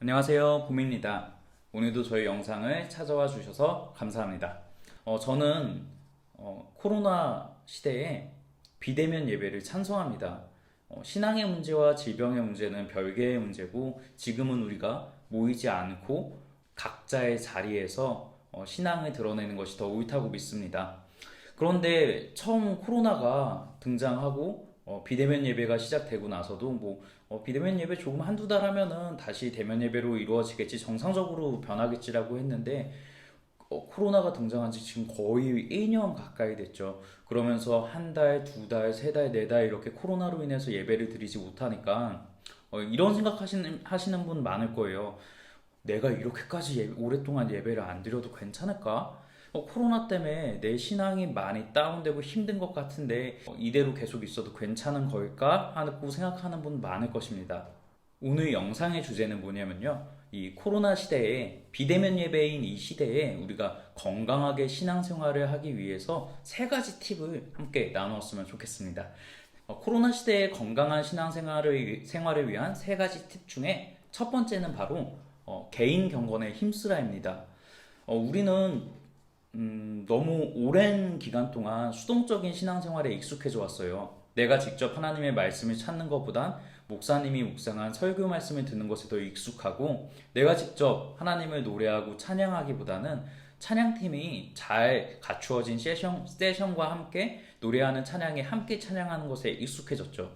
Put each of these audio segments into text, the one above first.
안녕하세요, 봄입니다. 오늘도 저희 영상을 찾아와 주셔서 감사합니다. 저는 코로나 시대에 비대면 예배를 찬성합니다. 신앙의 문제와 질병의 문제는 별개의 문제고 지금은 우리가 모이지 않고 각자의 자리에서 신앙을 드러내는 것이 더 옳다고 믿습니다. 그런데 처음 코로나가 등장하고 비대면 예배가 시작되고 나서도 비대면 예배 조금 한두 달 하면은 다시 대면 예배로 이루어지겠지, 정상적으로 변하겠지라고 했는데 코로나가 등장한 지 지금 거의 1년 가까이 됐죠. 그러면서 한 달, 두 달, 세 달, 네 달 이렇게 코로나로 인해서 예배를 드리지 못하니까 이런 하시는 분 많을 거예요. 내가 이렇게까지 오랫동안 예배를 안 드려도 괜찮을까? 코로나 때문에 내 신앙이 많이 다운되고 힘든 것 같은데 이대로 계속 있어도 괜찮은 걸까? 하고 생각하는 분 많을 것입니다. 오늘 영상의 주제는 뭐냐면요. 이 코로나 시대에 비대면 예배인 이 시대에 우리가 건강하게 신앙생활을 하기 위해서 세 가지 팁을 함께 나누었으면 좋겠습니다. 코로나 시대에 건강한 생활을 위한 세 가지 팁 중에 첫 번째는 바로 개인 경건에 힘쓰라입니다. 우리는 너무 오랜 기간 동안 수동적인 신앙생활에 익숙해져 왔어요. 내가 직접 하나님의 말씀을 찾는 것보단 목사님이 묵상한 설교 말씀을 듣는 것에 더 익숙하고, 내가 직접 하나님을 노래하고 찬양하기보다는 찬양팀이 잘 갖추어진 세션과 함께 노래하는 찬양에 함께 찬양하는 것에 익숙해졌죠.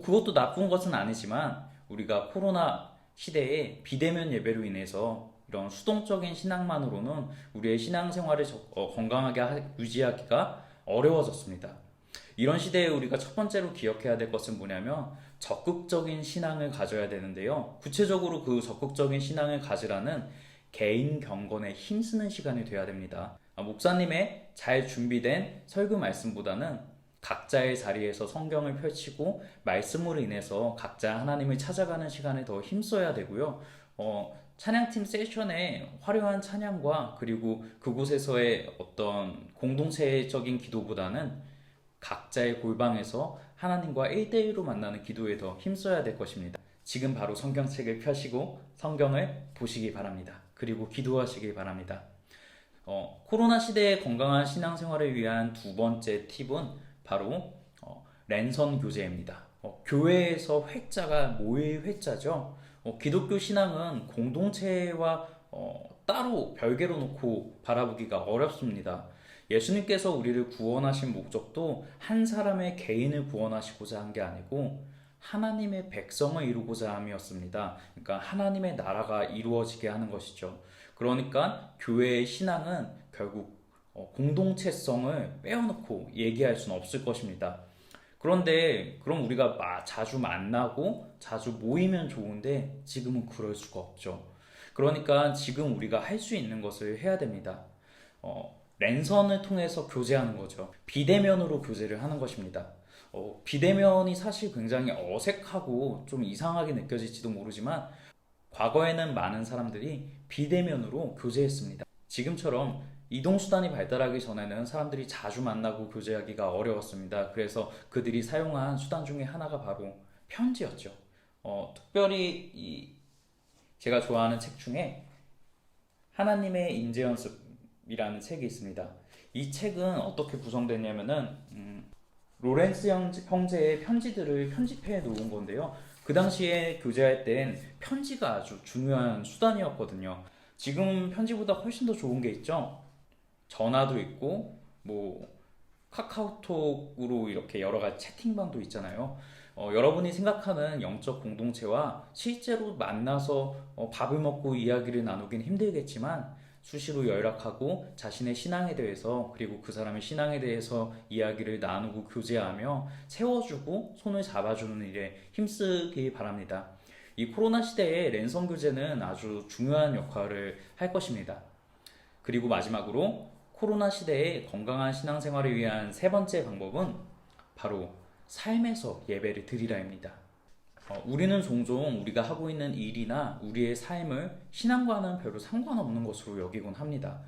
그것도 나쁜 것은 아니지만 우리가 코로나 시대에 비대면 예배로 인해서 이런 수동적인 신앙만으로는 우리의 신앙생활을 건강하게 유지하기가 어려워졌습니다. 이런 시대에 우리가 첫 번째로 기억해야 될 것은 뭐냐면 적극적인 신앙을 가져야 되는데요. 구체적으로 그 적극적인 신앙을 가지라는 개인 경건에 힘쓰는 시간이 돼야 됩니다. 목사님의 잘 준비된 설교 말씀보다는 각자의 자리에서 성경을 펼치고 말씀으로 인해서 각자 하나님을 찾아가는 시간에 더 힘써야 되고요. 찬양팀 세션에 화려한 찬양과 그리고 그곳에서의 어떤 공동체적인 기도보다는 각자의 골방에서 하나님과 1대1로 만나는 기도에 더 힘써야 될 것입니다. 지금 바로 성경책을 펴시고 성경을 보시기 바랍니다. 그리고 기도하시기 바랍니다. 코로나 시대의 건강한 신앙생활을 위한 두 번째 팁은 바로 랜선 교제입니다. 교회에서 회자가 모일 회자죠. 기독교 신앙은 공동체와 따로 별개로 놓고 바라보기가 어렵습니다. 예수님께서 우리를 구원하신 목적도 한 사람의 개인을 구원하시고자 한 게 아니고 하나님의 백성을 이루고자 함이었습니다. 그러니까 하나님의 나라가 이루어지게 하는 것이죠. 그러니까 교회의 신앙은 결국 공동체성을 빼어놓고 얘기할 수는 없을 것입니다. 그런데 그럼 우리가 자주 만나고 자주 모이면 좋은데 지금은 그럴 수가 없죠. 그러니까 지금 우리가 할 수 있는 것을 해야 됩니다. 랜선을 통해서 교제하는 거죠. 비대면으로 교제를 하는 것입니다. 비대면이 사실 굉장히 어색하고 좀 이상하게 느껴질지도 모르지만 과거에는 많은 사람들이 비대면으로 교제했습니다. 지금처럼 이동수단이 발달하기 전에는 사람들이 자주 만나고 교제하기가 어려웠습니다. 그래서 그들이 사용한 수단 중에 하나가 바로 편지였죠. 특별히 제가 좋아하는 책 중에 하나님의 인재연습이라는 책이 있습니다. 이 책은 어떻게 구성됐냐면은 로렌스 형제의 편지들을 편집해 놓은 건데요. 그 당시에 교제할 땐 편지가 아주 중요한 수단이었거든요. 지금 편지보다 훨씬 더 좋은 게 있죠. 전화도 있고 카카오톡으로 이렇게 여러 가지 채팅방도 있잖아요. 여러분이 생각하는 영적 공동체와 실제로 만나서 밥을 먹고 이야기를 나누긴 힘들겠지만 수시로 연락하고 자신의 신앙에 대해서 그리고 그 사람의 신앙에 대해서 이야기를 나누고 교제하며 세워주고 손을 잡아주는 일에 힘쓰기 바랍니다. 이 코로나 시대에 랜선 교제는 아주 중요한 역할을 할 것입니다. 그리고 마지막으로 코로나 시대에 건강한 신앙생활을 위한 세 번째 방법은 바로 삶에서 예배를 드리라입니다. 우리는 종종 우리가 하고 있는 일이나 우리의 삶을 신앙과는 별로 상관없는 것으로 여기곤 합니다.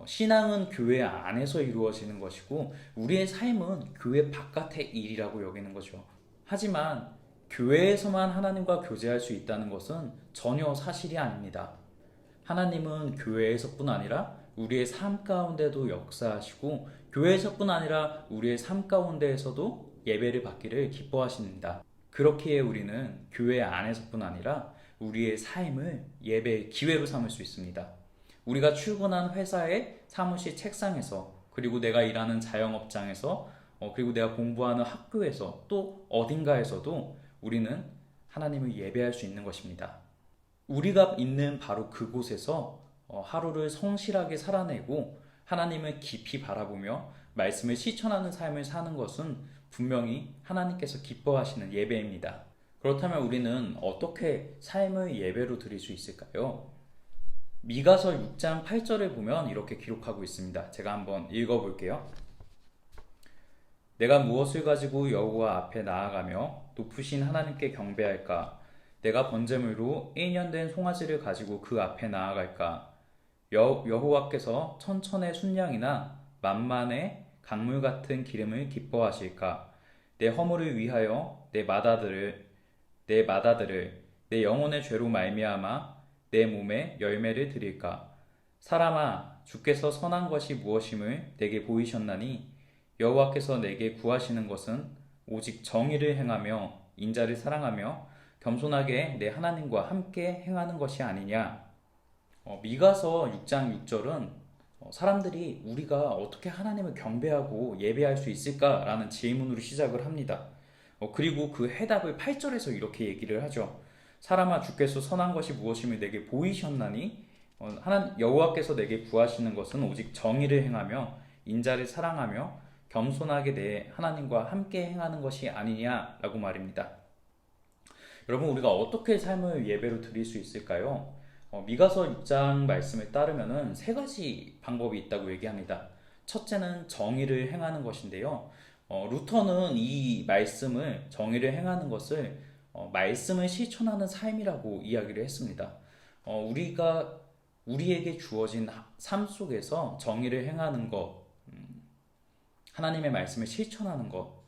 신앙은 교회 안에서 이루어지는 것이고 우리의 삶은 교회 바깥의 일이라고 여기는 거죠. 하지만 교회에서만 하나님과 교제할 수 있다는 것은 전혀 사실이 아닙니다. 하나님은 교회에서뿐 아니라 우리의 삶 가운데도 역사하시고 교회에서뿐 아니라 우리의 삶 가운데에서도 예배를 받기를 기뻐하십니다. 그렇기에 우리는 교회 안에서뿐 아니라 우리의 삶을 예배의 기회로 삼을 수 있습니다. 우리가 출근한 회사의 사무실 책상에서, 그리고 내가 일하는 자영업장에서, 그리고 내가 공부하는 학교에서, 또 어딘가에서도 우리는 하나님을 예배할 수 있는 것입니다. 우리가 있는 바로 그곳에서 하루를 성실하게 살아내고 하나님을 깊이 바라보며 말씀을 실천하는 삶을 사는 것은 분명히 하나님께서 기뻐하시는 예배입니다. 그렇다면 우리는 어떻게 삶을 예배로 드릴 수 있을까요? 미가서 6장 8절을 보면 이렇게 기록하고 있습니다. 제가 한번 읽어볼게요. 내가 무엇을 가지고 여호와 앞에 나아가며 높으신 하나님께 경배할까? 내가 번제물로 1년 된 송아지를 가지고 그 앞에 나아갈까? 여호와께서 천천의 순양이나 만만의 강물 같은 기름을 기뻐하실까? 내 허물을 위하여 내 마다들을 내 영혼의 죄로 말미암아 내 몸에 열매를 드릴까? 사람아, 주께서 선한 것이 무엇임을 내게 보이셨나니 여호와께서 내게 구하시는 것은 오직 정의를 행하며 인자를 사랑하며 겸손하게 내 하나님과 함께 행하는 것이 아니냐. 미가서 6장 6절은 사람들이 우리가 어떻게 하나님을 경배하고 예배할 수 있을까라는 질문으로 시작을 합니다. 그리고 그 해답을 8절에서 이렇게 얘기를 하죠. 사람아, 주께서 선한 것이 무엇임을 내게 보이셨나니 여호와께서 내게 구하시는 것은 오직 정의를 행하며 인자를 사랑하며 겸손하게 내 하나님과 함께 행하는 것이 아니냐라고 말입니다. 여러분, 우리가 어떻게 삶을 예배로 드릴 수 있을까요? 미가서 6장 말씀을 따르면은 세 가지 방법이 있다고 얘기합니다. 첫째는 정의를 행하는 것인데요. 루터는 이 말씀을, 정의를 행하는 것을 말씀을 실천하는 삶이라고 이야기를 했습니다. 우리에게 주어진 삶 속에서 정의를 행하는 것, 하나님의 말씀을 실천하는 것,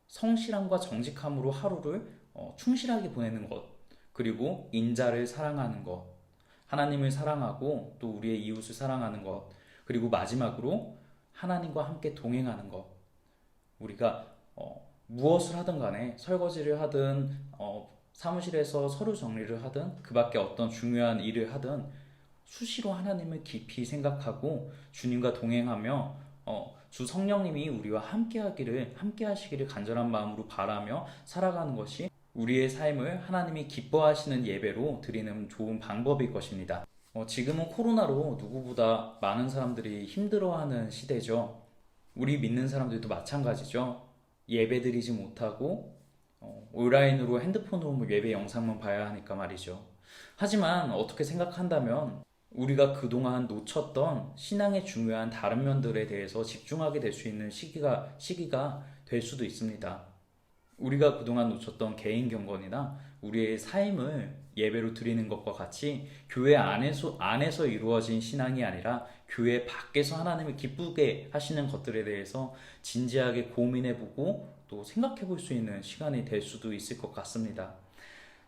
성실함과 정직함으로 하루를 충실하게 보내는 것, 그리고 인자를 사랑하는 것, 하나님을 사랑하고 또 우리의 이웃을 사랑하는 것, 그리고 마지막으로 하나님과 함께 동행하는 것. 우리가 무엇을 하든 간에, 설거지를 하든 사무실에서 서류 정리를 하든 그 밖에 어떤 중요한 일을 하든 수시로 하나님을 깊이 생각하고 주님과 동행하며 주 성령님이 우리와 함께 하시기를 간절한 마음으로 바라며 살아가는 것이 우리의 삶을 하나님이 기뻐하시는 예배로 드리는 좋은 방법일 것입니다. 지금은 코로나로 누구보다 많은 사람들이 힘들어하는 시대죠. 우리 믿는 사람들도 마찬가지죠. 예배드리지 못하고 온라인으로 핸드폰으로 예배 영상만 봐야 하니까 말이죠. 하지만 어떻게 생각한다면 우리가 그동안 놓쳤던 신앙의 중요한 다른 면들에 대해서 집중하게 될 수 있는 시기가 될 수도 있습니다. 우리가 그동안 놓쳤던 개인 경건이나 우리의 삶을 예배로 드리는 것과 같이 교회 안에서 이루어진 신앙이 아니라 교회 밖에서 하나님을 기쁘게 하시는 것들에 대해서 진지하게 고민해보고 또 생각해볼 수 있는 시간이 될 수도 있을 것 같습니다.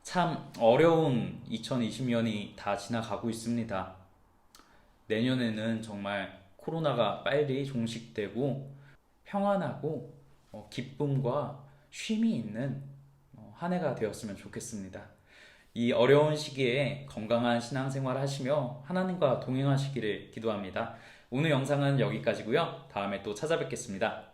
참 어려운 2020년이 다 지나가고 있습니다. 내년에는 정말 코로나가 빨리 종식되고 평안하고 기쁨과 쉼이 있는 한 해가 되었으면 좋겠습니다. 이 어려운 시기에 건강한 신앙생활 하시며 하나님과 동행하시기를 기도합니다. 오늘 영상은 여기까지고요. 다음에 또 찾아뵙겠습니다.